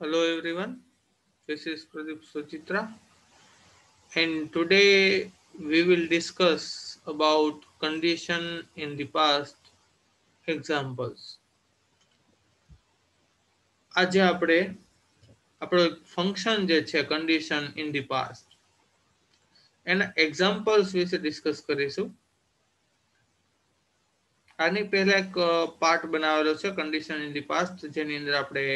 Hello everyone, this is Pradeep Suchitra, and today we will discuss about condition in the past examples. આજે આપણે આપણો function જે છે condition in the past એના examples વિશે discuss કરીશું. આની પહેલા એક પાર્ટ બનાવેલો છે condition in the past જેની અંદર આપણે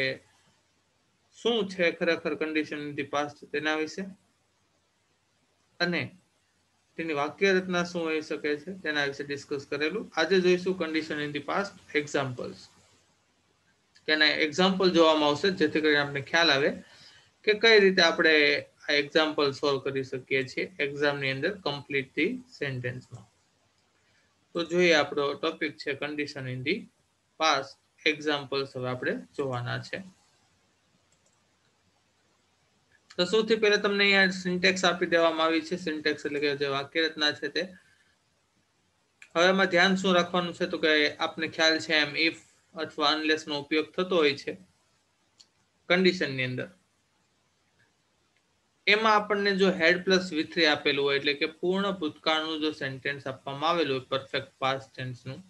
શું છે ખરેખર condition in the past તેના વિશે અને તેની વાક્ય રચના શું હોઈ શકે છે તેના વિશે ડિસ્કસ કરેલું. આજે જોઈશું condition in the past examples. તેના એક્ઝામ્પલ જોવામાં આવશે જેથી કરીને આપણે ખ્યાલ આવે કે કઈ રીતે આપણે આ એક્ઝામ્પલ સોલ્વ કરી શકીએ છીએ એક્ઝામની અંદર કમ્પ્લીટ ધી સેન્ટેન્સમાં. તો જોઈએ આપણો ટોપિક છે condition in the past examples હવે આપણે જોવાના છે. તો સૌથી પહેલા તમને અહીંયા સિન્ટેક્સ આપી દેવામાં આવી છે. સિન્ટેક્સ એટલે કે જે વાક્ય રચના છે તે. હવે એમાં ધ્યાન શું રાખવાનું છે તો કે આપને ખ્યાલ છે એમ ઇફ અથવા અનલેસ નો ઉપયોગ થતો હોય છે કન્ડિશનની અંદર. એમાં આપણને જો હેડ પ્લસ V3 આપેલું હોય એટલે કે પૂર્ણ ભૂતકાળનું જો સેન્ટેન્સ આપવામાં આવેલું હોય પરફેક્ટ પાસ્ટ ટેન્સનું,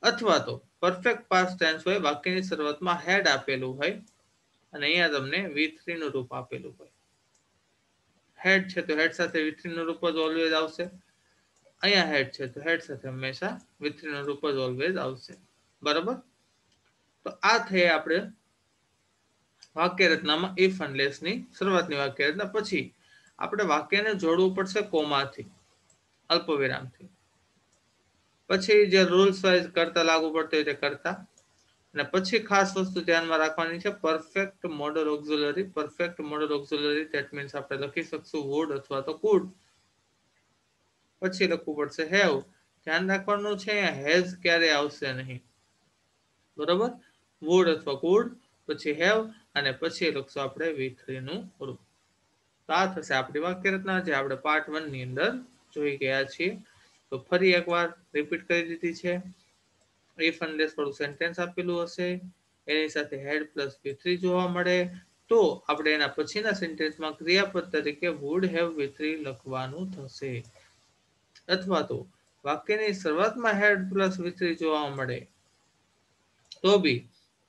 અથવા તો પરફેક્ટ પાસ્ટ ટેન્સ હોય વાક્યની શરૂઆતમાં હેડ આપેલું હોય અને અહીંયા તમને V3 નું રૂપ આપેલું હોય. હેડ છે તો હેડ સાથે V3 નું રૂપ જ ઓલવેઝ આવશે. અહીંયા હેડ છે તો હેડ સાથે હંમેશા V3 નું રૂપ જ ઓલવેઝ આવશે. બરાબર? તો આ થઈ આપણે વાક્ય રચનામાં ઇફ અનલેસ ની શરૂઆતની વાક્ય રચના. પછી આપણે વાક્યને જોડવું પડશે કોમાથી, અલ્પવિરામથી. પછી જે રૂલ્સ વાઇઝ કરતા લાગુ પડતો હોય તે કરતા. અને પછી ખાસ વસ્તુ ધ્યાનમાં રાખવાની છે perfect model auxiliary. Perfect model auxiliary that means આપણે લખી શકશું વુડ અથવા તો કુડ. પછી લખવું પડશે હેવ. ધ્યાન રાખવાનું છે હેઝ ક્યારે આવશે નહીં. બરોબર? વુડ અથવા કુડ, પછી હેવ અને પછી લખશું આપણે V3 નું રૂપ. તો આ થશે આપણી વાક્ય રચના જે આપણે પાર્ટ 1 ની અંદર જોઈ ગયા છીએ. તો ફરી એકવાર રિપીટ કરી દીધી છે. ઇફ અનલેસ વાળું સેન્ટેન્સ આપેલું હશે, એની સાથે હેડ પ્લસ V3 જોવા મળે, તો આપણે એના પછીના સેન્ટેન્સમાં ક્રિયાપદ તરીકે વુડ હેવ V3 લખવાનું થશે. અથવા તો વાક્યની શરૂઆતમાં હેડ પ્લસ V3 જોવા મળે તો બી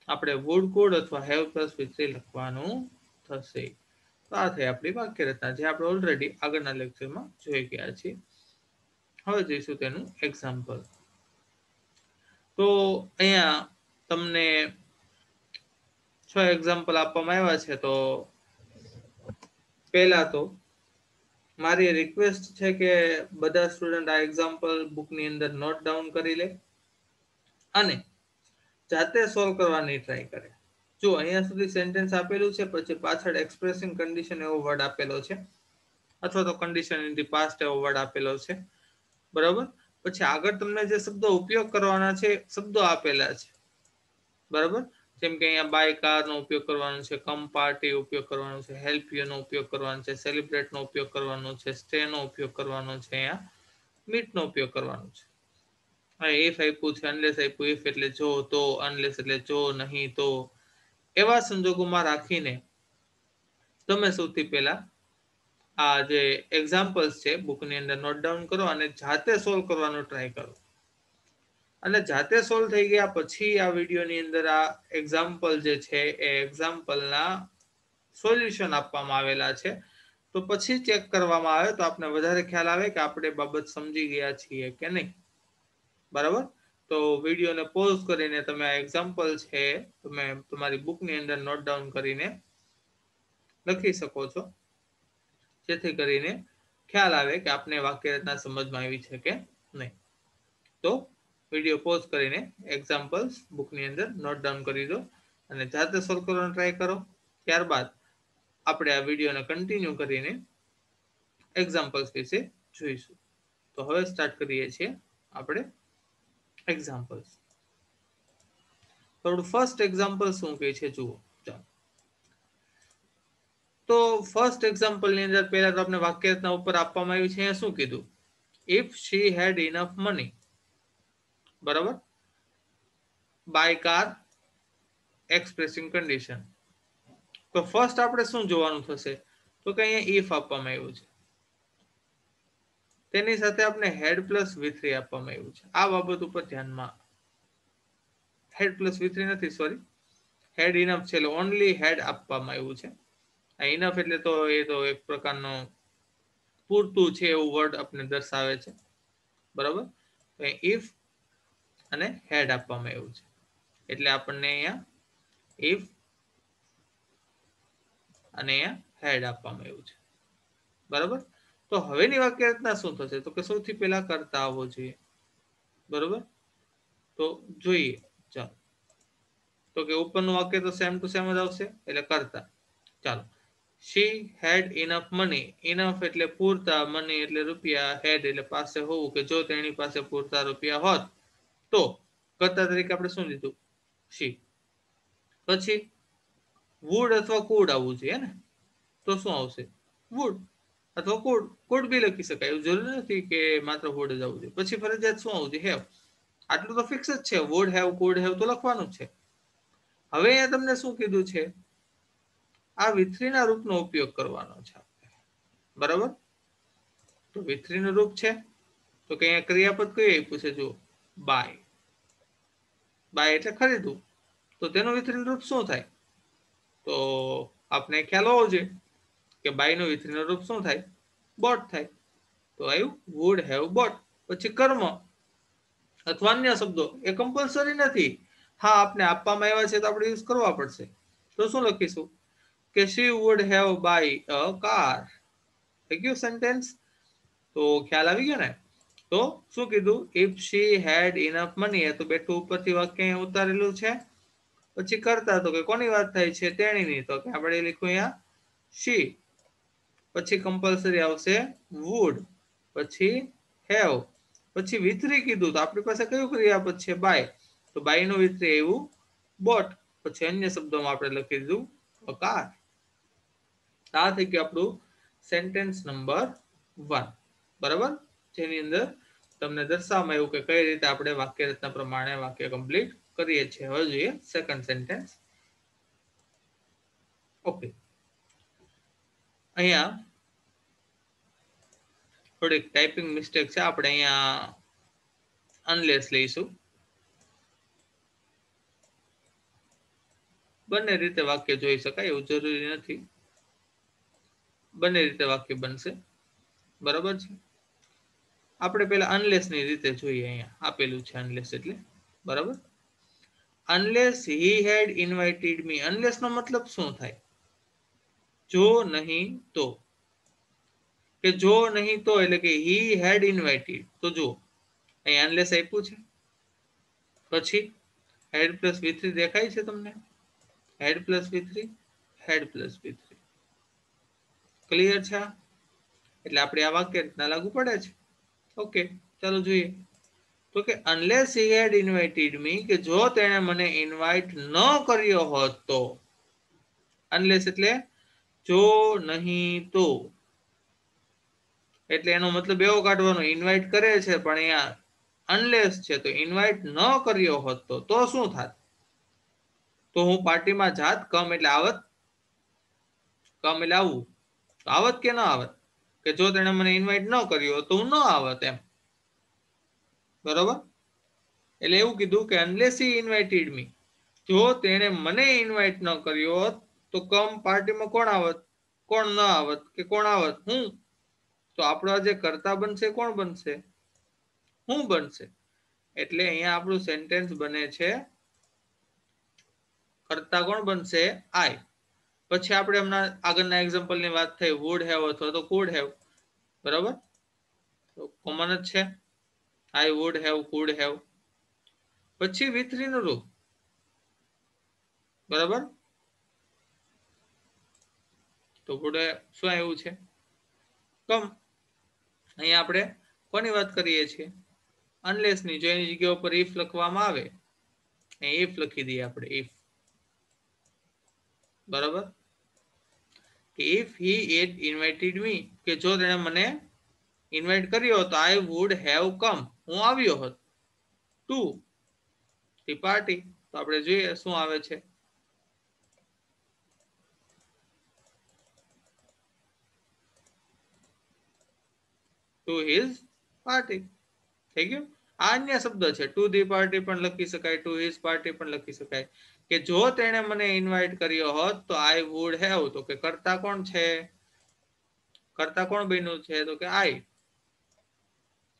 આપણે વુડ કુડ અથવા હેવ પ્લસ V3 લખવાનું થશે. તો આ થઈ આપણી વાક્ય રચના જે આપણે ઓલરેડી આગળના લેક્ચરમાં જોઈ ગયા છીએ. હવે જોઈશું તેનું એક્ઝામ્પલ. તો અહીંયા તમને 6 એક્ઝામ્પલ આપવામાં આવ્યા છે. તો પહેલા તો મારી રિક્વેસ્ટ છે કે બધા સ્ટુડન્ટ આ એક્ઝામ્પલ બુકની અંદર નોટ ડાઉન કરી લે અને જાતે સોલ્વ કરવાની ટ્રાય કરે. જો અહીંયા સુધી સેન્ટેન્સ આપેલું છે, પછી પાછળ એક્સપ્રેસિંગ કન્ડિશન એવો વર્ડ આપેલો છે અથવા તો કન્ડિશન ઇન ધી પાસ્ટ એવો વર્ડ આપેલો છે. બરાબર? પછી આગળ તમને જે શબ્દો ઉપયોગ કરવાના છે શબ્દો આપેલા છે. બરાબર? જેમ કે અહીંયા બાય કાર નો ઉપયોગ કરવાનો છે, કમ પાર્ટી ઉપયોગ કરવાનો છે, હેલ્પ યુ નો ઉપયોગ કરવાનો છે, સેલિબ્રેટ નો ઉપયોગ કરવાનો છે, સ્ટે નો ઉપયોગ કરવાનો છે, અહીંયા મીટ નો ઉપયોગ કરવાનો છે. ઇફ આપ્યું છે, અનલેસ આપ્યું, ઇફ એટલે જો, તો, અનલેસ એટલે જો નહીં તો, એવા સંજોગોમાં રાખીને તમે સૌથી પહેલા આ જે એક્ઝામ્પલ્સ છે બુકની અંદર નોટ ડાઉન કરો અને જાતે સોલ્વ કરવાનો ટ્રાય કરો. અને જાતે સોલ્વ થઈ ગયા પછી આ વિડીયોની અંદર આ એક્ઝામ્પલ જે છે એ એક્ઝામ્પલના સોલ્યુશન આપવામાં આવેલા છે. તો પછી ચેક કરવામાં આવે તો આપને વધારે ખ્યાલ આવે કે આપણે બાબત સમજી ગયા છીએ કે નહીં. બરાબર? તો વિડીયોને પોઝ કરીને તમે આ એક્ઝામ્પલ છે તમે તમારી બુકની અંદર નોટ ડાઉન કરીને લખી શકો છો, જેથી કરીને ખ્યાલ આવે કે આપને વાક્ય રચના સમજમાં આવી છે કે નહીં. તો વિડીયો પોઝ કરીને એક્ઝામ્પલ્સ બુકની અંદર નોટ ડાઉન કરી દો અને જાતે સોલ્વ કરવાનો ટ્રાય કરો. ત્યારબાદ આપણે આ વિડીયોને કન્ટિન્યુ કરીને એક્ઝામ્પલ્સ વિશે જોઈશું. તો હવે સ્ટાર્ટ કરીએ છીએ આપણે એક્ઝામ્પલ્સ. તો ફર્સ્ટ એક્ઝામ્પલ શું કહે છે જુઓ. તો ફર્સ્ટ એક્ઝામ્પલની અંદર પહેલા તો આપણે વાક્ય રચના ઉપર આપવામાં આવ્યું છે. અહીંયા શું કીધું? If she had enough money. બરાબર? By car expressing condition. તો ફર્સ્ટ આપણે શું જોવાનું થશે તો કે અહીંયા ઇફ આપવામાં આવ્યું છે, તેની સાથે આપણે હેડ પ્લસ v3 આપવામાં આવ્યું છે. આ બાબત ઉપર ધ્યાનમાં, હેડ પ્લસ v3 નથી, સોરી, હેડ ઇનફ છે, એટલે ઓનલી હેડ આપવામાં આવ્યું છે. ઇનફ એટલે તો એ તો એક પ્રકારનો પૂરતું છે એવું વર્ડ આપણે દર્શાવે છે, બરાબર. તો ઇફ અને હેડ આપવામાં આવ્યું છે, એટલે આપણને અહીંયા ઇફ અને અહીંયા હેડ આપવામાં આવ્યું છે, બરાબર. તો હવેની વાક્ય રચના શું થશે તો કે સૌથી પહેલા કરતા આવવો જોઈએ, બરાબર. તો જોઈએ, ચાલો, તો કે ઉપરનું વાક્ય તો સેમ ટુ સેમ જ આવશે, એટલે કરતા. ચાલો, શી હેડ ઇનફ મની. ઇનફ એટલે પૂરતા, મની એટલે રૂપિયા, હેડ એટલે પાસે હોવું, કે જો તેની પાસે પૂરતા રૂપિયા હોત તો કરતા તરીકે આપણે શું લીધું, શી. પછી વુડ અથવા કુડ આવવું જોઈએ ને, તો શું આવશે, વુડ અથવા કુડ. કુડ બી લખી શકાય, એવું જરૂરી નથી કે માત્ર વુડ જ આવવું જોઈએ. પછી ફરજિયાત શું આવવું જોઈએ, હેવ. આટલું તો ફિક્સ જ છે, વુડ હેવ, કુડ હેવ તો લખવાનું જ છે. હવે અહીંયા તમને શું કીધું છે, આ વિથરીના રૂપનો ઉપયોગ કરવાનો છે, બરાબર. તો વિથરીનું રૂપ છે તો કે અહીંયા ક્રિયાપદ કયું આપ્યું છે, જો બાય. બાય એટલે ખરીદવું, તો તેનું વિથરીનું રૂપ શું થાય, તો આપણે ખ્યાલ હોવો જોઈએ કે બાયનું વિથરીનું રૂપ શું થાય, બોટ થાય. તો આવ્યું વુડ હેવ બોટ. પછી કર્મ અથવા અન્ય શબ્દો એ કમ્પલસરી નથી, હા આપણે આપવામાં આવ્યા છે તો આપણે યુઝ કરવા પડશે. તો શું લખીશું કે she would have buy a car. થઈ ગયું સેન્ટેન્સ. તો ખ્યાલ આવી ગયો ને. તો શું કીધું, if she had enough money, તો બેઠું ઉપરથી વાક્ય ઉતારેલું છે. પછી કરતા તો કે કોની વાત થાય છે, તેણીની, તો કે આપણે લખ્યું અહીંયા she. પછી કમ્પલસરી આવશે would, પછી have, પછી વિથરી કીધું તો આપણી પાસે કયું ક્રિયાપદ છે, બાય. તો બાય નું વિથરી એવું બોટ. પછી અન્ય શબ્દોમાં આપણે લખી દીધું a car. આ થઈ ગયું આપણું સેન્ટેન્સ નંબર 1, બરાબર, જેની અંદર તમને દર્શાવવામાં આવ્યું કે કઈ રીતે આપણે વાક્ય રચના પ્રમાણે વાક્ય કમ્પ્લીટ કરીએ છીએ. હવે જોઈએ સેકન્ડ સેન્ટેન્સ. ઓકે, અહીંયા થોડીક ટાઈપિંગ મિસ્ટેક છે, આપણે અહીંયા અનલેસ લઈશું. બંને રીતે વાક્ય જોઈ શકાય એવું જરૂરી નથી, બંને રીતે વાક્ય બનશે, બરાબર છે. આપણે પેલા અનલેસ ની રીતે જોઈએ, અહીંયા આપેલું છે અનલેસ એટલે, બરાબર. Unless he had invited me. Unless નો મતલબ શું થાય, જો નહીં તો. કે જો નહીં તો એટલે કે he had invited, તો જો અહીં અનલેસ આપ્યું છે. પછી હેડ પ્લસ v3 દેખાય છે તમને, had plus v3, had plus v3, clear છે. એટલે આપણે આ વાક્ય રીતના લાગુ પડે છે. ઓકે, ચાલો જોઈએ. તો કે unless he had invited me, કે જો તેણે મને ઇન્વાઇટ ન કર્યો હોત તો. unless એટલે જો નહીં તો, એટલે એનો મતલબ એવો કાઢવાનો, ઇન્વાઇટ કરે છે પણ અહીંયા અનલેસ છે, તો ઇન્વાઇટ ન કર્યો હોત તો શું થાત, તો હું પાર્ટીમાં જાત. કમ એટલે આવત, કમ એટલે આવવું, તો આવત કે ન આવત, કે જો તેણે મને ઇન્વાઇટ ન કર્યો તો હું ન આવત એમ, બરોબર. એટલે એવું કીધું કે unless he invited me, જો તેણે મને ઇન્વાઇટ ન કર્યો હોત તો કમ પાર્ટીમાં કોણ આવત, કોણ ન આવત, કે કોણ આવત, હું. તો આપણો જે કર્તા બનશે કોણ બનશે, હું બનશે. એટલે અહીંયા આપણું સેન્ટેન્સ બને છે, કર્તા કોણ બનશે, આઈ. પછી આપણે હમણાં આગળના એક્ઝામ્પલ ની વાત થઈ, વુડ હેવ અથવા તો કુડ હેવ, બરાબર. તો કોમન જ છે, આઈ વુડ હેવ, કુડ હેવ. પછી વિથરી નું રૂપ, બરાબર. તો વુડ શું આવ્યું છે, કમ. અહીંયા આપણે કોની વાત કરીએ છીએ, અનલેસ ની. જો એની જગ્યા ઉપર ઇફ લખવામાં આવે, ઇફ લખી દઈએ આપણે, ઇફ, બરાબર. if he had invited me, કે જો તેણે મને ઇન્વાઇટ કર્યો તો I would have come, હું આવ્યો હોત, to the party. તો આપણે જોઈએ શું આવે છે, ટુ હિઝ પાર્ટી. થઈ ગયું. આ અન્ય શબ્દ છે. ટુ ધી પાર્ટી પણ લખી શકાય, ટુ હિઝ પાર્ટી પણ લખી શકાય. કે જો તેણે મને ઇન્વાઇટ કર્યો હોત તો આઈ વુડ હેવ. તો કે કરતા કોણ છે? કરતા કોણ બન્યું છે? તો કે આઈ.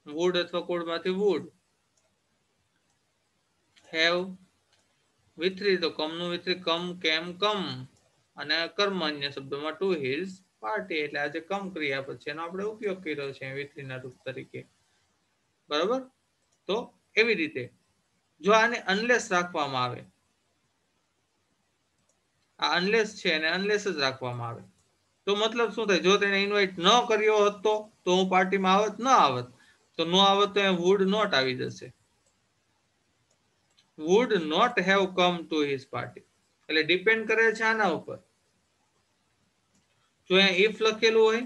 વુડ અથવા કુડ માંથી વુડ. હેવ વિથરી તો કમ નું વિથરી કમ, કેમ, કમ. અને કર્મ અન્ય શબ્દોમાં ટુ હિઝ પાર્ટી. એટલે આજે કમ ક્રિયાપદ છે એનો આપણે ઉપયોગ કર્યો છે વિથરીના રૂપ તરીકે. બરાબર. તો એવી રીતે જો આને અનલેસ રાખવામાં આવે, આ અનલેસ છે અને અનલેસ જ રાખવામાં આવે તો મતલબ શું થાય? જો તેને ઇન્વાઇટ ન કર્યો હોત તો હું પાર્ટીમાં આવત ન આવત? તો ન આવત તો વુડ નોટ આવી જશે. Would not have come to his party. એટલે ડિપેન્ડ કરે છે આના ઉપર. જો અહીંયા ઇફ લખેલું હોય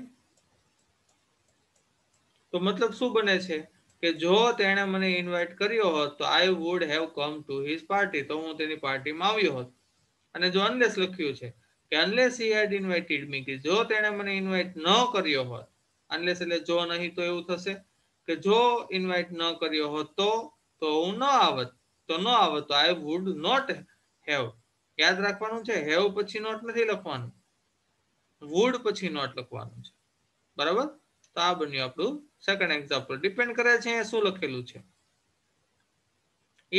તો મતલબ શું બને છે કે જો તેણે મને ઇન્વાઇટ કર્યો હોત તો I would have come to his party. તો હું તેની પાર્ટીમાં આવ્યો હોત. અને જો અનલેસ લખ્યું છે કે અનલેસ હી હેડ ઇન્વાઇટેડ મી, કે જો તેણે મને ઇન્વાઇટ ન કર્યો હોત. અનલેસ એટલે જો નહીં તો એવું થશે કે જો ઇન્વાઇટ ન કર્યો હોત તો હું ન આવત. તો ન આવત તો આઈ વુડ નોટ હેવ. યાદ રાખવાનું છે, હેવ પછી નોટ નથી લખવાનું, વુડ પછી નોટ લખવાનું છે. બરાબર. તો આ બન્યું આપણું સેકન્ડ એક્ઝામ્પલ. ડિપેન્ડ કરે છે શું લખેલું છે.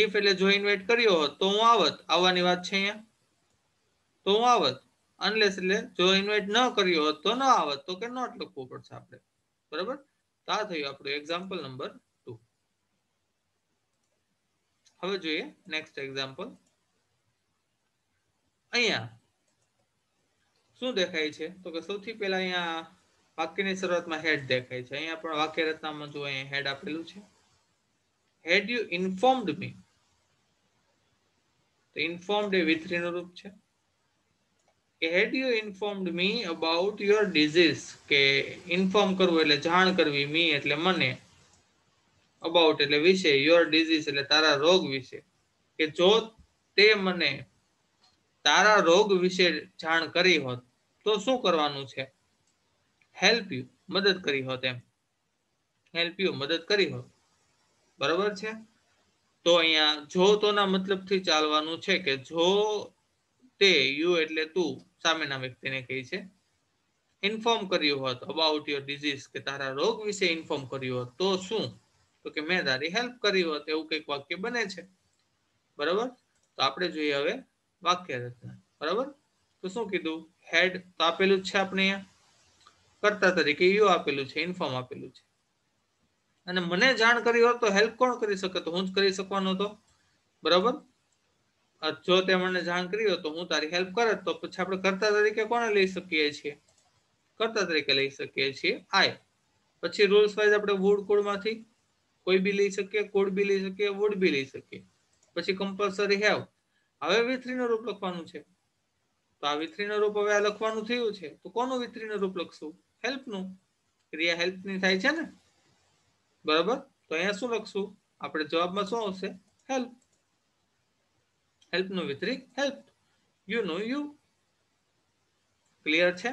ઇફ એટલે જો ઇન્વાઇટ કર્યો હોત તો હું આવત, આવવાની વાત છે અહીંયા, તો હું આવત. અનલેસ એટલે જો ઇન્વાઇટ ન કર્યો હોત તો ન આવત, તો કે નોટ લખવું પડશે આપણે. બરાબર. તો આ થયું આપણું એક્ઝામ્પલ નંબર 2. હવે જોઈએ નેક્સ્ટ એક્ઝામ્પલ. અહીંયા શું દેખાય છે? તો કે સૌથી પહેલા અહીંયા વાક્યની શરૂઆતમાં હેડ દેખાય છે. અહીંયા પણ વાક્ય રચનામાં જો અહીંયા હેડ આપેલું છે. Had you informed me. તો ઇન્ફોર્મ્ડ એ વિથરી નું રૂપ છે. કે had you informed me about your disease. કે ઇન્ફોર્મ કરવું એટલે જાણ કરવી, મી એટલે મને, અબાઉટ એટલે વિશે, યોર ડિઝીઝ એટલે તારા રોગ વિશે. કે જો તે મને તારા રોગ વિશે જાણ કરી હોત તો શું કરવાનું છે? હેલ્પ યુ, મદદ કરી હોત એમ. હેલ્પ યુ, મદદ કરી હોત. બરાબર છે. તો અહીંયા જો તો ના મતલબથી ચાલવાનું છે કે જો તે, યુ એટલે તું સામેના વ્યક્તિને કહે છે, ઇન્ફોર્મ કર્યું હોત અબાઉટ યોર ડિઝીઝ, કે તારા રોગ વિશે ઇન્ફોર્મ કર્યું હોત તો શું? તો કે મેં તારી હેલ્પ કરી હોત. એવું કંઈક વાક્ય બને છે. બરાબર. તો આપણે જોઈએ હવે વાક્ય રચના. બરાબર. તો શું કીધું? હેડ તો આપેલું જ છે આપણે અહીંયા, કર્તા તરીકે યુ આપેલું છે, ઇન્ફોર્મ આપેલું છે. અને મને જાણ કરી હોત તો હેલ્પ કોણ કરી શકે? તો હું જ કરી શકવાનો હતો. બરાબર. જો તે મને જાણ કરી હોત તો હું તારી હેલ્પ કરત. તો પછી આપણે કર્તા તરીકે કોને લઈ શકીએ છીએ? કર્તા તરીકે લઈ શકીએ છીએ આઈ. પછી રૂલ્સ વાઇઝ આપણે વુડ કુડ માંથી કોઈ બી લઈ શકીએ, કુડ બી લઈ શકીએ, વુડ બી લઈ શકીએ. પછી કમ્પલસરી હેવ. હવે વિથરીનું રૂપ લખવાનું છે. તો આ વિથરીનું રૂપ હવે આ લખવાનું થયું છે. તો કોનું વિથરીનું રૂપ લખશું? હેલ્પનું. ક્રિયા હેલ્પની થાય છે ને. બરાબર. તો અહીંયા શું લખશું? આપણે જવાબમાં શું આવશે? હેલ્પ. હેલ્પનું વિથરી હેલ્પ, યુનું યુ. ક્લિયર છે?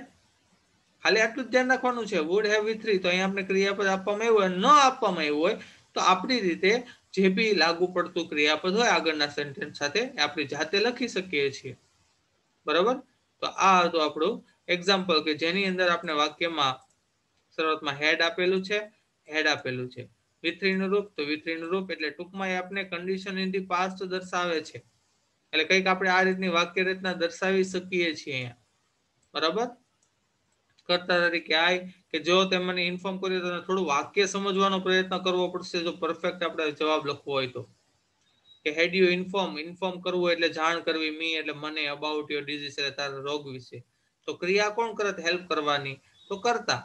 ખાલી આટલું જ ધ્યાન રાખવાનું છે. વુડ હેવ વિથરી તો અહીંયા આપણે ક્રિયાપદ આપવામાં આવ્યું હોય, ન આપવામાં આવ્યું હોય તો આપણી રીતે જે બી લાગુ પડતું ક્રિયાપદ હોય આગળના સેન્ટેન્સ સાથે આપણી જાતે લખી શકીએ છીએ. બરાબર. તો આ હતું આપણું એક્ઝામ્પલ કે જેની અંદર આપણે વાક્યમાં શરૂઆતમાં હેડ આપેલું છે, હેડ આપેલું છે. વિથરીનું રૂપ તો વિથરીનું રૂપ એટલે ટૂંકમાં એ આપણે કન્ડિશન ઇન ધી પાસ્ટ દર્શાવે છે. એટલે કંઈક આપણે આ રીતની વાક્ય રચના દર્શાવી શકીએ છીએ અહીંયા. બરાબર. કર્તા તરીકે આઈ, કે જો તે મને ઇન્ફોર્મ કર્યું તો થોડું વાક્ય સમજવાનો પ્રયત્ન કરવો પડશે જો પરફેક્ટ આપણે જવાબ લખવો હોય તો. કે હેડ યુ ઇન્ફોર્મ કરવું એટલે જાણ કરવી, મી એટલે મને, અબાઉટ યોર ડિઝીઝ એટલે તારા રોગ વિશે. તો ક્રિયા કોણ કરત? હેલ્પ કરવાની. તો કરતા.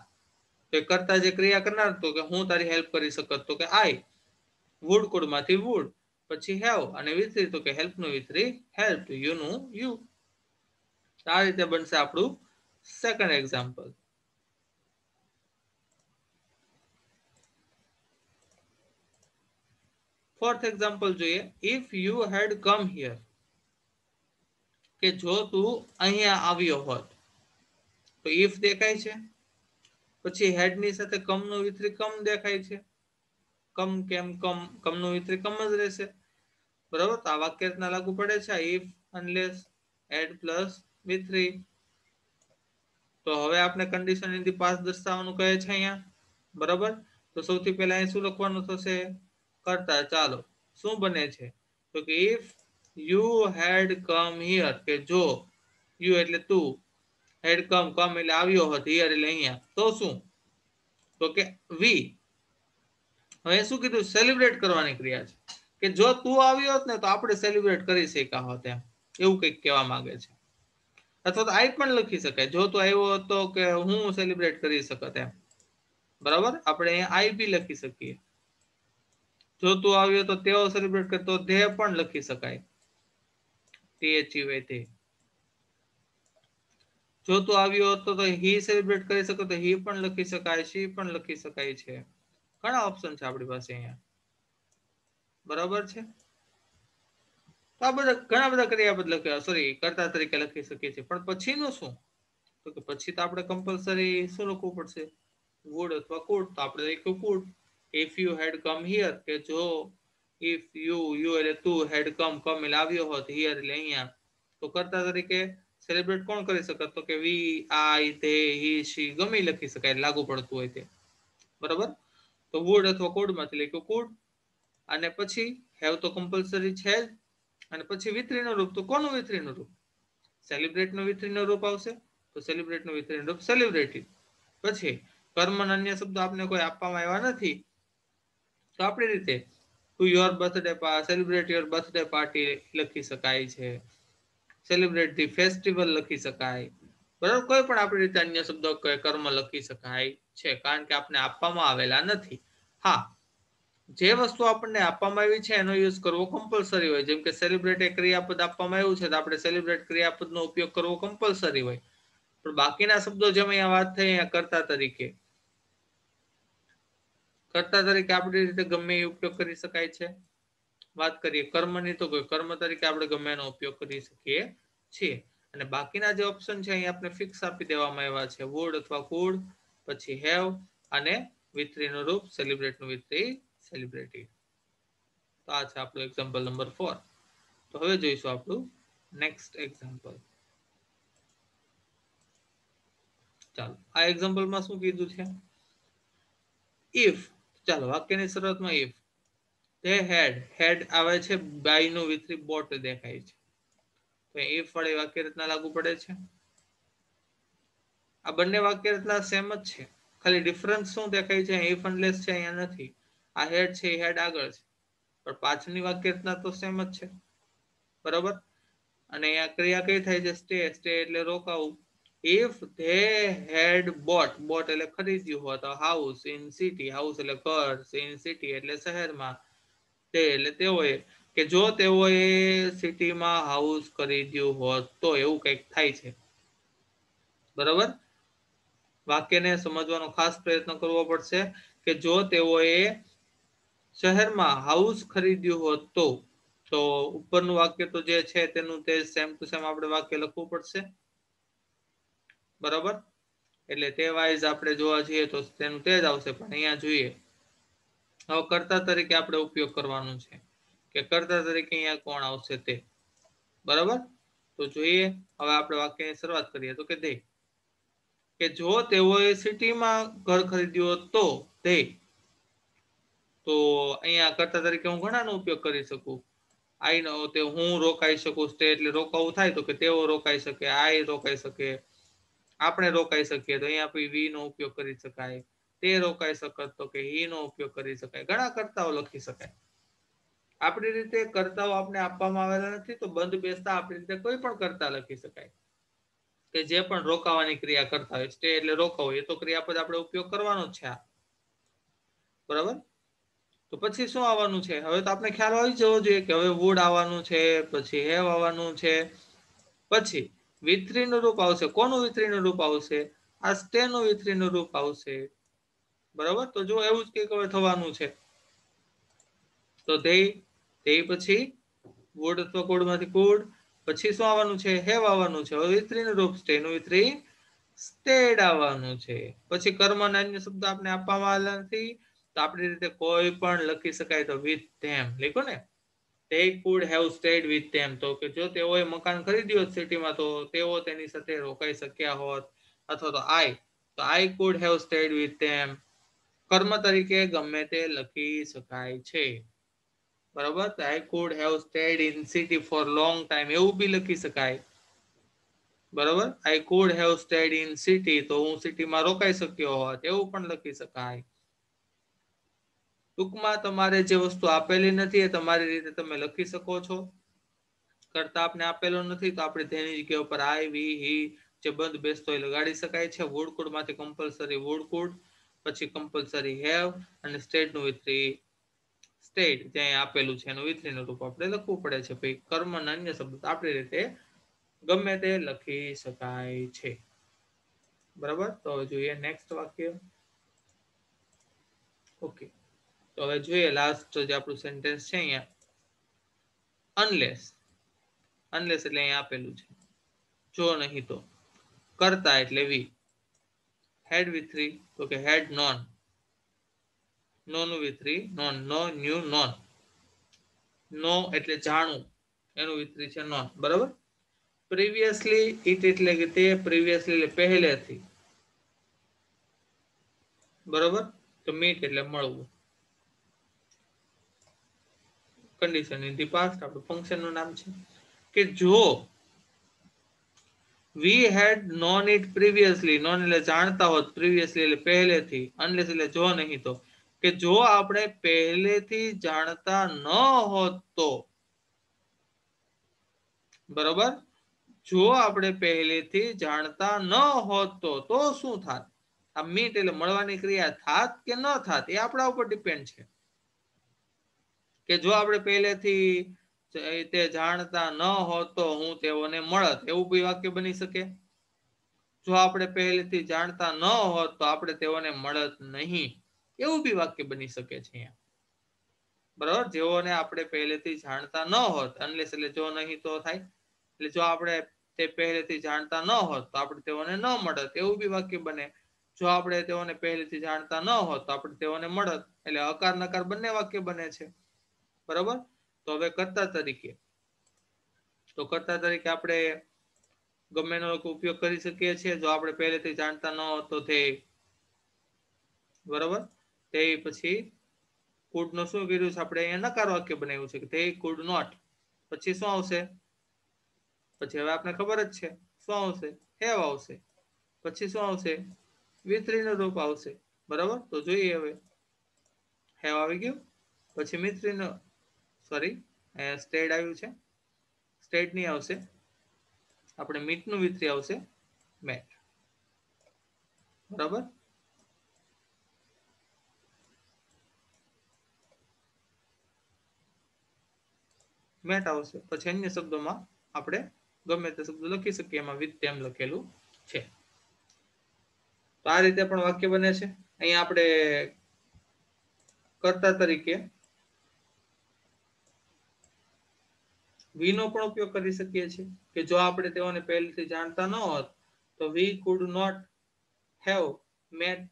તો કરતા જે ક્રિયા કરનાર તો કે હું તારી હેલ્પ કરી શકત. તો કે આઈ. વુડ કુડ માંથી વુડ. પછી હેવ અને વિથરી તો કે હેલ્પ નું વિથરી હેલ્પ, યુ નું યુ. આ રીતે બનશે આપણું સેકન્ડ એક્ઝામ્પલ. ફોર્થ એક્ઝામ્પલ જોઈએ. If you had come here. કે જો તું અહીંયા આવ્યો હોત. તો ઇફ દેખાય છે. પછી હેડ ની સાથે કમ નું વિતરી કમ દેખાય છે, કમ કેમ કમ નું વિતરી કમ જ રહેશે, બરાબર. તો આ વાક્ય રચના લાગુ પડે છે ઇફ અનલેસ હેડ પ્લસ વિતરી. તો હવે આપણે કન્ડિશન ઇન ધી પાસ્ટ દર્શાવવાનું કહે છે અહીંયા, બરાબર. તો સૌથી પહેલા અહીં શું લખવાનું થશે, કરતા. ચાલો શું બને છે તો કે if you had come here, કે જો યુ એટલે તું, હેડ કમ એટલે આવ્યો હોત, હિયર એટલે અહીંયા, તો શું, તો કે વી. હવે શું કીધું, સેલિબ્રેટ કરવાની ક્રિયા છે, કે જો તું આવ્યો હોત ને તો આપણે સેલિબ્રેટ કરી શક્યા હોત, એમ એવું કંઈક કહેવા માંગે છે. અથવા તો આઈ પણ લખી શકાય, જો તું આવ્યો હતો કે હું સેલિબ્રેટ કરી શકત, એમ બરાબર. આપણે અહીંયા આઈ બી લખી શકીએ, જો તું આવ્યો તો તેઓ સેલિબ્રેટ કરતો, ધે પણ લખી શકાય, તે. જો તું આવ્યો હતો તો હી સેલિબ્રેટ કરી શકો, તો હી પણ લખી શકાય, શી પણ લખી શકાય છે. ઘણા ઓપ્શન છે આપણી પાસે અહીંયા, બરાબર છે. તો આ બધા ઘણા બધા ક્રિયાપદ લખ્યા, સોરી કર્તા તરીકે લખી શકીએ છીએ. પણ પછીનું શું, તો કે પછી તો આપણે કમ્પલસરી શું લખવું પડશે, વુડ અથવા કુડ. તો આપણે લખ્યું could. If you had come here, કે જો ઇફ યુ એટલે તું, હેડ કમ એટલે આવ્યો હોત, હિયર એટલે અહીંયા, તો કર્તા તરીકે સેલિબ્રેટ કોણ કરી શકે, તો કે વી, આઈ, ધે, હી, શી ગમે લખી શકાય, લાગુ પડતું હોય તે, બરાબર. તો વુડ અથવા કુડ માંથી લખ્યું કુડ. અને પછી હેવ તો કમ્પલસરી છે જ. અને પછી વિતરીનું રૂપ, તો કોનું વિતરીનું રૂપ, સેલિબ્રેટ નું વિતરીનું રૂપ આવશે, તો સેલિબ્રેટ નું વિતરીનું રૂપ સેલિબ્રેટેડ. પછી કર્મ અન્ય શબ્દો આપને કોઈ આપવામાં આવ્યા નથી, તો આપણી રીતે to your birthday, celebrate your birthday party લખી શકાય છે, સેલિબ્રેટ ધી ફેસ્ટિવલ લખી શકાય, બરાબર. કોઈ પણ આપણી રીતે અન્ય શબ્દો કર્મ લખી શકાય છે, કારણ કે આપણે આપવામાં આવેલા નથી. હા, જે વસ્તુ આપણને આપવામાં આવી છે એનો યુઝ કરવો કમ્પલસરી હોય. જેમ કે સેલિબ્રેટ એ ક્રિયાપદ આપવામાં આવ્યું છે, તો આપણે સેલિબ્રેટ ક્રિયાપદનો ઉપયોગ કરવો કમ્પલસરી હોય. પણ બાકીના શબ્દો જેમ અહીંયા વાત થઈ, અહીંયા કર્તા તરીકે આપણી રીતે ગમે એ ઉપયોગ કરી શકાય છે. વાત કરીએ કર્મની, તો કર્મ તરીકે આપણે ગમે એનો ઉપયોગ કરી શકીએ છીએ. અને બાકીના જે ઓપ્શન છે અહીં આપણે ફિક્સ આપી દેવામાં આવ્યા છે, વુડ અથવા કુડ, પછી હેવ, અને વિતરીનું રૂપ, સેલિબ્રેટનું વિતરી, સેલિબ્રેટેડ. તો આ છે આપણું એક્ઝામ્પલ નંબર 4. તો હવે જોઈશું આપણું નેક્સ્ટ એક્ઝામ્પલ. ચાલો, આ એક્ઝામ્પલમાં શું કીધું છે, ઇફ. ચાલો વાક્યની શરૂઆતમાં ઇફ they had આવે છે, બાય નું વિતરી બોટ દેખાય છે, તો ઇફ વાળી વાક્ય રચના લાગુ પડે છે. આ બંને વાક્ય રચના સેમ જ છે, ખાલી ડિફરન્સ શું દેખાય છે, ઇફ અનલેસ છે, અહીંયા નથી. આ હેડ છે, હેડ આગળ છે, પણ પાછળની વાક્ય રચના તો સેમ જ છે, બરાબર. અને અહીંયા ક્રિયા કઈ થાય છે, સ્ટે એટલે રોકાવું. ઇફ they had bought એટલે ખરીદ્યું હોત, હાઉસ ઇન સિટી, હાઉસ એટલે ઘર, ઇન સિટી એટલે શહેરમાં, તે એટલે તેઓએ, કે જો તેઓએ સિટીમાં હાઉસ ખરીદ્યું હોત તો, એવું કંઈક થાય છે, બરાબર. વાક્યને સમજવાનો ખાસ પ્રયત્ન કરવો પડશે, કે જો તેઓએ શહેરમાં હાઉસ ખરીદ્યું હોત તો ઉપરનું વાક્ય તો જે છે તેનું તે સેમ ટુ સેમ આપણે વાક્ય લખવું પડશે, બરાબર. એટલે તે વાઇઝ આપણે જોવા જઈએ તો તેનું તે જ આવશે. પણ અહીંયા જોઈએ, હવે કર્તા તરીકે આપણે ઉપયોગ કરવાનું છે, કે કર્તા તરીકે અહીંયા કોણ આવશે તે, બરાબર. તો જોઈએ, હવે આપણે વાક્યની શરૂઆત કરીએ, તો કે દે, કે જો તેઓએ સિટીમાં ઘર ખરીદ્યું હોત તો, દે. તો અહીંયા કર્તા તરીકે હું ઘણાનો ઉપયોગ કરી શકું. આઈ નો તે હું રોકાઈ શકું, સ્ટે એટલે રોકાવું થાય, તો કે તેઓ રોકાઈ શકે, આઈ રોકાઈ શકે, આપણે રોકાઈ શકીએ, તો અહીંયા પછી વી નો ઉપયોગ કરી શકાય, તે રોકાઈ શકત, તો કે હી નો ઉપયોગ કરી શકાય, ઘણા કર્તાઓ લખી શકાય. આપણી રીતે કર્તાઓ આપણે આપવામાં આવેલા નથી, તો બંધ બેસતા આપણી રીતે કોઈ પણ કર્તા લખી શકાય, કે જે પણ રોકાવાની ક્રિયા કરતા હોય. સ્ટે એટલે રોકાવું, એ તો ક્રિયાપદ આપણે ઉપયોગ કરવાનો જ છે, બરાબર. તો પછી શું આવવાનું છે, હવે તો આપણે ખ્યાલ આવી જવો જોઈએ કે હવે વુડ આવવાનું છે, પછી હેવ આવવાનું છે, પછી વિતરીનું રૂપ આવશે. કોનું વિતરીનું રૂપ આવશે, આ સ્ટે નું વિતરીનું રૂપ આવશે, બરાબર. તો જો એવું જ કંઈક હવે થવાનું છે, તો તે પછી વુડ અથવા કુડ માંથી કુડ, પછી શું આવવાનું છે, હેવ આવવાનું છે. હવે વિતરીનું રૂપ, સ્ટે નું વિતરી, સ્ટેડ આવવાનું છે. પછી કર્મના અન્ય શબ્દ આપણે આપવામાં આવેલા નથી, તો આપણી રીતે કોઈ પણ લખી શકાય. તો વિથ ધેમ લખ્યું ને, they could have stayed with them, તો કે જો તેઓએ મકાન ખરીદ્યું હોત સિટીમાં તો તેઓ તેની સાથે રોકાઈ શક્યા હોત. અથવા તો I could have stayed with them. કર્મ તરીકે ગમે તે લખી શકાય છે. બરાબર, I could have stayed in city for long time એવું બી લખી શકાય. બરાબર, I could have stayed in city, તો હું સિટીમાં રોકાઈ શક્યો હોત એવું પણ લખી શકાય. ટૂંકમાં તમારે જે વસ્તુ આપેલી નથી એ તમારી રીતે તમે લખી શકો છો. કરતા આપને આપેલો નથી તો આપણે તેની જગ્યા ઉપર I, we, he જે બંધ બેસતો હોય લગાડી શકાય છે. would could માંથી કમ્પલસરી would could, પછી કમ્પલસરી have, અને સ્ટેડ નું વિતરી સ્ટેડ ત્યાં આપેલું છે એનું વિતરીનું રૂપ આપણે લખવું પડે છે. ભાઈ કર્મના અન્ય શબ્દ આપણી રીતે ગમે તે લખી શકાય છે. બરાબર, તો જોઈએ નેક્સ્ટ વાક્ય. ઓકે, તો હવે જોઈએ લાસ્ટ જે આપણું સેન્ટેન્સ છે અહીંયા, અનલેસ. અનલેસ એટલે અહીંયા આપેલું છે જો નહીં તો. કરતા એટલે વી. હેડ વિથરી તો કે હેડ નોન. નો નું વિથરી નોન. નો ન્યુ નોન. નો એટલે જાણવું એનું વિતરી છે નોન. બરાબર, પ્રીવિયસલી ઇટ એટલે કે તે, પ્રીવિયસલી એટલે પહેલેથી. બરાબર, તો મીટ એટલે મળવું. કન્ડિશન ઇન ધી પાસ્ટ આપણું ફંક્શન નું નામ છે. કે જો વી હેડ નોન ઇટ પ્રીવિયસલી, નોન એટલે જાણતા હોત, પ્રીવિયસલી એટલે પહેલેથી, અનલેસ એટલે જો નહીં તો, કે જો આપણે પહેલેથી જાણતા ન હોત તો. બરોબર, જો આપણે પહેલેથી જાણતા ન હોત તો શું થાત? આ મીટ એટલે મળવાની ક્રિયા થાત કે ન થાત એ આપણા ઉપર ડિપેન્ડ છે. કે જો આપણે પહેલેથી તે જાણતા ન હોત તો હું તેઓને મળત એવું બી વાક્ય બની શકે. જો આપણે પહેલેથી જાણતા ન હોત તો આપણે તેઓને મળત નહીં એવું બી વાક્ય બની શકે છે. બરાબર, જેઓને આપણે પહેલેથી જાણતા ન હોત, અનલેસ એટલે જો નહીં તો થાય. એટલે જો આપણે તે પહેલેથી જાણતા ન હોત તો આપણે તેઓને ન મળત એવું બી વાક્ય બને. જો આપણે તેઓને પહેલેથી જાણતા ન હોત તો આપણે તેઓને મળત. એટલે અકાર નકાર બંને વાક્ય બને છે. બરાબર, તો હવે કર્તા તરીકે, તો કર્તા તરીકે આપણે ગમે એનો ઉપયોગ કરી શકીએ છીએ. જો આપણે પહેલેથી જાણતા ન હોત તો તે. બરાબર, તે પછી could નો શું કર્યું છે આપણે અહીંયા નકાર વાક્ય બનાવ્યું છે કે they could not. પછી શું આવશે? પછી હવે આપણે ખબર જ છે શું આવશે, have આવશે. પછી શું આવશે? વિતરીનું રૂપ આવશે. બરાબર, તો જોઈએ હવે. have આવી ગયું, પછી મિત્રીનો સોરી સ્ટેડ આવ્યું છે. સ્ટેડ નહીં આવશે, આપણે મીટનું વિતરી આવશે મેટ. બરાબર, મેટ આવશે. પછી અન્ય શબ્દોમાં આપણે ગમે તે શબ્દ લખી શકીએ, એમાં વિથ તેમ લખેલું છે. તો આ રીતે પણ વાક્ય બને છે. અહીંયા આપણે કર્તા તરીકે વી નો પણ ઉપયોગ કરી શકીએ છીએ. કે જો આપણે તેઓને પહેલેથી જાણતા ન હોત તો we could not have met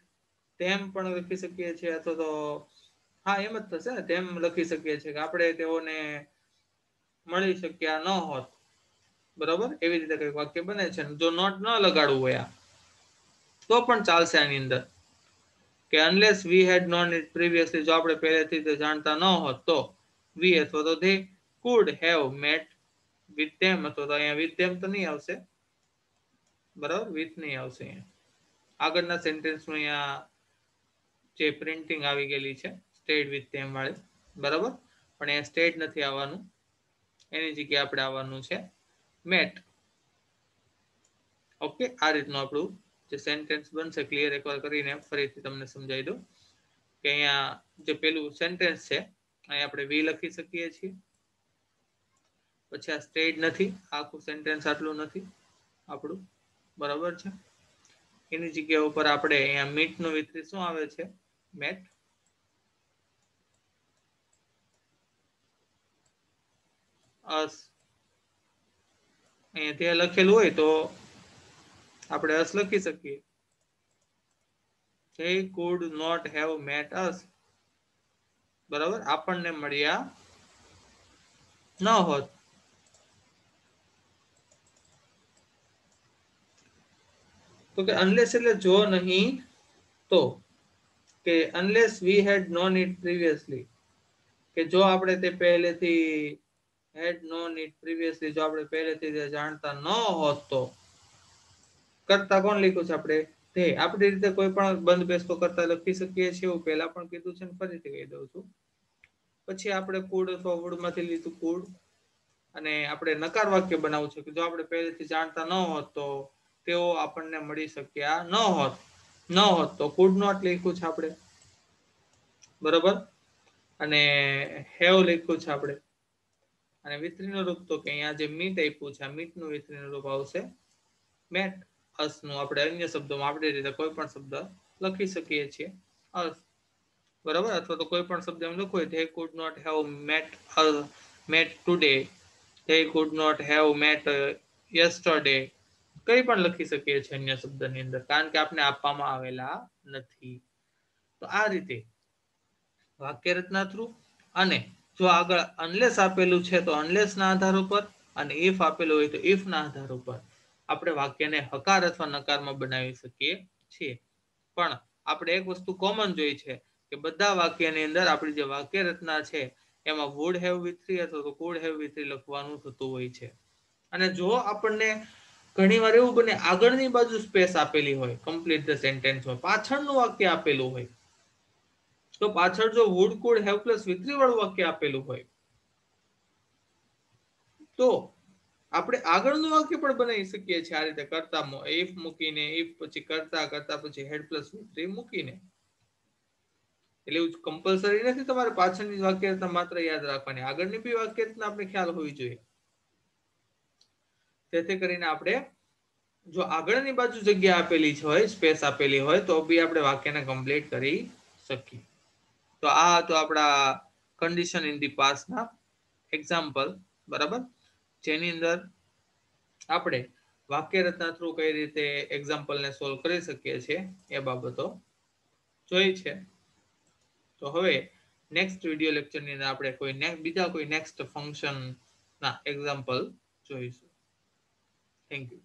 તેમ પણ લખી શકીએ છીએ. અથવા તો હા એમ જ થશે ને, તેમ લખી શકીએ છીએ કે આપણે તેઓને મળી શક્યા ન હોત. બરાબર, એવી રીતે કઈક વાક્ય બને છે. જો નોટ ન લગાડવું હોય તો પણ ચાલશે આની અંદર. કે unless we had known it previously, જો આપણે પહેલેથી તે જાણતા ન હોત તો we અથવા તો they could have met with them, અથવા તો અહીંયા with them તો નહીં આવશે. બરાબર, with નહીં આવશે. અહીંયા આગળના સેન્ટેન્સનું અહીંયા જે પ્રિન્ટિંગ આવી ગયેલી છે સ્ટેડ વિથ them વાળી. બરાબર, પણ અહીંયા સ્ટેડ નથી આવવાનું, એની જગ્યાએ આપણે આવવાનું છે મેટ. ઓકે, આ રીતનું આપણું જે સેન્ટેન્સ બનશે ક્લિયર એકવાર કરીને ફરીથી તમને સમજાવી દઉં કે અહીંયા જે પેલું સેન્ટેન્સ છે અહીંયા આપણે વી લખી શકીએ છીએ. પછી આ સ્ટેડ નથી, આખું સેન્ટેન્સ આટલું નથી આપણું. બરાબર છે, એની જગ્યા ઉપર આપણે અહીંયા મીટ નું વિતરી શું આવે છે મેટ. અહીંયા ત્યાં લખેલું હોય તો આપણે us લખી શકીએ. they could not have met us. બરાબર, આપણને મળ્યા ન હોત. તો કે unless એટલે જો નહીં તો, કે unless we had known it previously, કે જો આપણે તે પહેલેથી had known it previously, જો આપણે પહેલેથી જાણતા ન હોત તો. કરતા કોણ લખ્યું છે આપણે? તે. આપણી રીતે કોઈ પણ બંધ બેસતો કરતા લખી શકીએ છીએ, એવું પહેલા પણ કીધું છે ને ફરીથી કહી દઉં છું. પછી આપણે કુડ અથવા વુડમાંથી લીધું કુડ, અને આપણે નકાર વાક્ય બનાવવું છે કે જો આપણે પહેલેથી જાણતા ન હોત તો તેઓ આપણને મળી શક્યા ન હોત તો કુડ નોટ લખ્યું છે આપણે. બરાબર, અને હેવ લખ્યું છે આપણે. અને વિતરીનું રૂપ તો કે અહીંયા જે મીટ આપ્યું છે, આ મીટનું વિતરીનું રૂપ આવશે મેટ અસ નું. આપણે અન્ય શબ્દોમાં આપણી રીતે કોઈ પણ શબ્દ લખી શકીએ છીએ અસ. બરાબર, અથવા તો કોઈ પણ શબ્દ એમ લખવું હોય, they could not have met today, they could not have met yesterday, કઈ પણ લખી શકીએ છીએ અન્ય શબ્દની અંદર, કારણ કે આપણે આપવામાં આવેલા નથી. તો આ રીતે વાક્ય રચના થ્રુ, અને જો આગળ અનલેસ આપેલું છે તો અનલેસ ના આધાર ઉપર, અને ઇફ આપેલું હોય તો ઇફ ના આધાર ઉપર આપણે વાક્યને હકાર અથવા નકારમાં બનાવી શકીએ છીએ. પણ આપણે એક વસ્તુ કોમન જોઈ છે કે બધા વાક્યની અંદર આપણી જે વાક્ય રચના છે એમાં વુડ હેવ વિથ થ્રી અથવા તો કુડ હેવ વિથ થ્રી લખવાનું થતું હોય છે. અને જો આપણને ઘણી વાર એવું બને આગળની બાજુ સ્પેસ આપેલી હોય, કમ્પ્લીટ ધ સેન્ટેન્સ હોય, પાછળનું વાક્ય આપેલું હોય, તો પાછળ જો would could have plus with three વાળું વાક્ય આપેલું હોય તો આપણે આગળનું વાક્ય પણ બનાવી શકીએ છીએ આ રીતે, કરતા ઇફ મૂકીને, ઇફ પછી કરતા પછી હેડ પ્લસ વિથ થ્રી મૂકીને. એટલે એવું કમ્પલસરી નથી તમારે પાછળની વાક્યરચના માત્ર યાદ રાખવાની, આગળની બી વાક્યરચના આપણે ખ્યાલ હોવી જોઈએ. તેથી કરીને આપણે જો આગળની બાજુ જગ્યા આપેલી હોય, સ્પેસ આપેલી હોય, તો બી આપણે વાક્યને કમ્પ્લીટ કરી શકીએ. તો આ હતું આપણા કન્ડિશન ઇન ધી પાસ્ટના એક્ઝામ્પલ. બરાબર, જેની અંદર આપણે વાક્ય રચના થ્રુ કઈ રીતે એક્ઝામ્પલને સોલ્વ કરી શકીએ છીએ એ બાબતો જોઈ છે. તો હવે નેક્સ્ટ વિડીયો લેક્ચરની અંદર આપણે બીજા કોઈ નેક્સ્ટ ફંક્શન ના એક્ઝામ્પલ જોઈશું. Thank you.